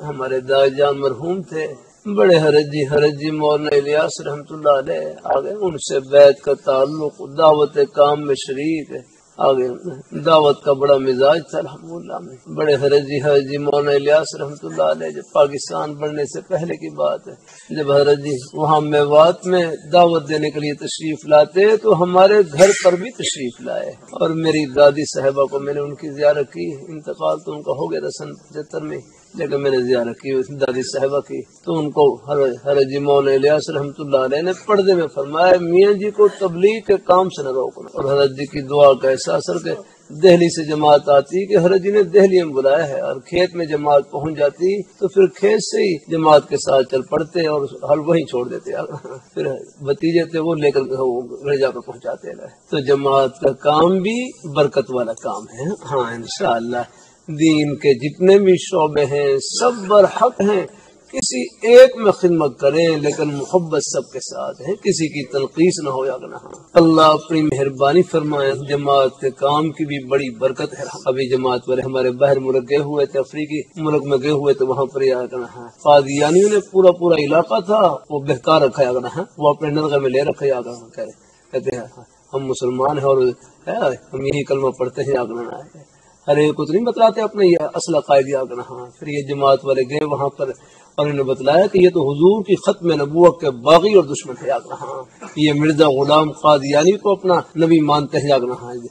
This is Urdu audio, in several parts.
ہمارے دادا جان مرحوم تھے، بڑے حرج جی مولانا الیاس رحمۃ اللہ علیہ آگے، ان سے بیعت کا تعلق، دعوت کام میں شریک ہے، آگے دعوت کا بڑا مزاج تھا الحمدللہ میں۔ بڑے حرج جی مولانا الیاس رحمۃ اللہ علیہ جب پاکستان بننے سے پہلے کی بات ہے، جب حرج جی وہاں میوات میں دعوت دینے کے لیے تشریف لاتے تو ہمارے گھر پر بھی تشریف لائے، اور میری دادی صاحبہ کو میں نے ان کی زیارت کی، انتقال تو ان کا ہو گیا تھا سن 75 میں، لیکن میں نے زیارت کی دادی صاحبہ کی، تو ان کو حرج جی مولانا الیاس رحمۃ اللہ علیہ نے پردے میں فرمایا میاں جی کو تبلیغ کے کام سے نہ روکنا، اور حضرت جی کی دعا کا احساس کے دہلی سے جماعت آتی کہ حضرت جی نے دہلی میں بلایا ہے، اور کھیت میں جماعت پہنچ جاتی تو پھر کھیت سے ہی جماعت کے ساتھ چل پڑتے اور حل وہیں چھوڑ دیتے، پھر بتیجے تھے وہ لے کر جا کر پہنچاتے گئے۔ تو جماعت کا کام بھی برکت والا کام ہے، ہاں انشاءاللہ دین کے جتنے بھی شعبے ہیں سب برحق ہیں، کسی ایک میں خدمت کریں لیکن محبت سب کے ساتھ ہے، کسی کی تنقیص نہ ہو یا نہ ہو۔ اللہ اپنی مہربانی فرمائے، جماعت کے کام کی بھی بڑی برکت ہے۔ ابھی جماعت والے ہمارے باہر ملک گئے ہوئے تھے، افریقی ملک میں گئے ہوئے تو وہاں پر یہ کرنا ہے، قادیانیوں نے پورا علاقہ تھا وہ بہکار رکھا یا کرنا ہے، وہ اپنے نرغے میں لے رکھا یا کرنا، کہتے ہیں ہم مسلمان ہیں اور ہم یہی کلمہ پڑھتے ہیں یا کرنا ہے، ہر ایک کو تو نہیں بتلاتے اپنے یہ اصل عقائد یا کرنا۔ پھر یہ جماعت والے گئے وہاں پر اور انہوں نے بتلایا کہ یہ تو حضور کی ختم نبوت کے باغی اور دشمن ہے، یہ مرزا غلام قادیانی کو اپنا نبی مانتے ہیں،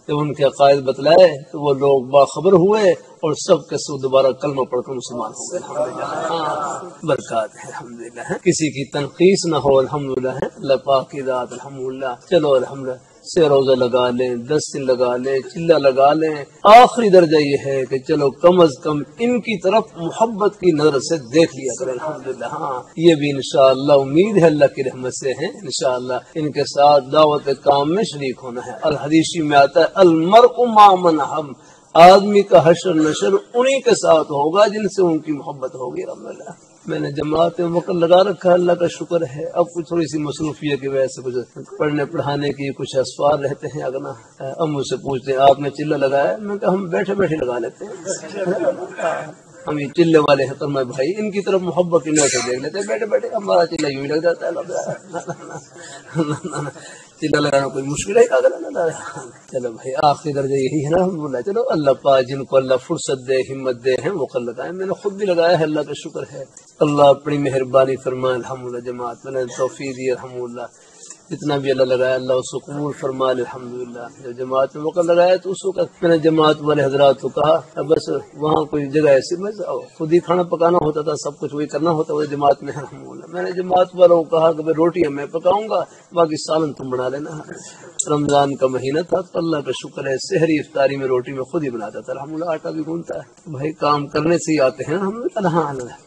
جب ان کے عقائد بتلائے تو وہ لوگ باخبر ہوئے اور سب کے سب دوبارہ کلمہ پڑھ کر مسلمان ہو گئے، الحمدللہ برکات ہے، الحمدللہ کسی کی تنقیص نہ ہو، الحمدللہ اللہ پاک کی ذات، الحمدللہ چلو الحمدللہ سے روزہ لگا لیں، 10 دن لگا لیں، چلہ لگا لیں، آخری درجہ یہ ہے کہ چلو کم از کم ان کی طرف محبت کی نظر سے دیکھ لیا کریں، الحمدللہ ہاں یہ بھی انشاءاللہ امید ہے اللہ کی رحمت سے ہیں، انشاءاللہ ان کے ساتھ دعوت کام میں شریک ہونا ہے۔ الحدیث میں آتا ہے المرء مع من احب، آدمی کا حشر نشر انہی کے ساتھ ہوگا جن سے ان کی محبت ہوگی، الحمدللہ۔ میں نے جماعت میں وقت لگا رکھا ہے، اللہ کا شکر ہے، اب کچھ تھوڑی سی مصروفیت کی وجہ سے کچھ پڑھنے پڑھانے کی کچھ اسوار رہتے ہیں، اگر اب مجھ سے پوچھتے ہیں آپ نے چلہ لگایا، میں کہا ہم بیٹھے بیٹھے لگا لیتے ہیں، ہم یہ چلے والے ہیں، تو میں بھائی ان کی طرف محبت کی نظر سے دیکھ لیتے ہیں، بیٹھے بیٹھے ہمارا چلہ یوں ہی لگ جاتا ہے، چلہ لگانا کوئی مشکل ہے، چلو بھائی آخری درجہ یہی ہے نا، الحمدللہ چلو اللہ پاک جن کو اللہ فرصت دے ہمت دے ہیں وہ کل لگائیں، میں نے خود بھی لگایا ہے، اللہ کا شکر ہے، اللہ اپنی مہربانی فرمائے، الحمدللہ جماعت میں نے توفیق دی، الحمدللہ جتنا بھی اللہ لگایا اللہ اس کو قبول فرمائے، الحمدللہ جب جماعت میں موقع لگایا تو اس وقت میں نے جماعت والے حضرات کو کہا بس وہاں کوئی جگہ ایسی میں خود ہی کھانا پکانا ہوتا تھا، سب کچھ وہی کرنا ہوتا وہ جماعت میں، الحمدللہ میں نے جماعت والوں کو کہا کہ میں روٹیاں میں پکاؤں گا، باقی سالن تم بنا لینا۔ رمضان کا مہینہ تھا تو اللہ کا شکر ہے سحری افطاری میں روٹی میں خود ہی بناتا تھا، الحمدللہ آٹا بھی گوندتا ہے، بھائی کام کرنے سے ہی آتے ہیں، الحمدللہ۔